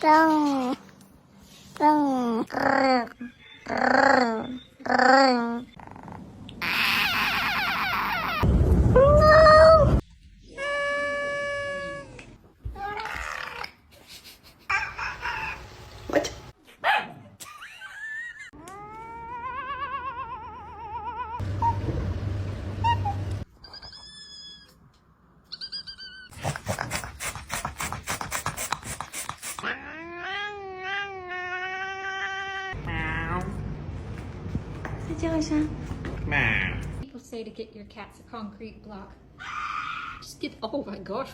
Rung. Rung. Rung. What? People say to get your cats a concrete block. Just get, oh my gosh.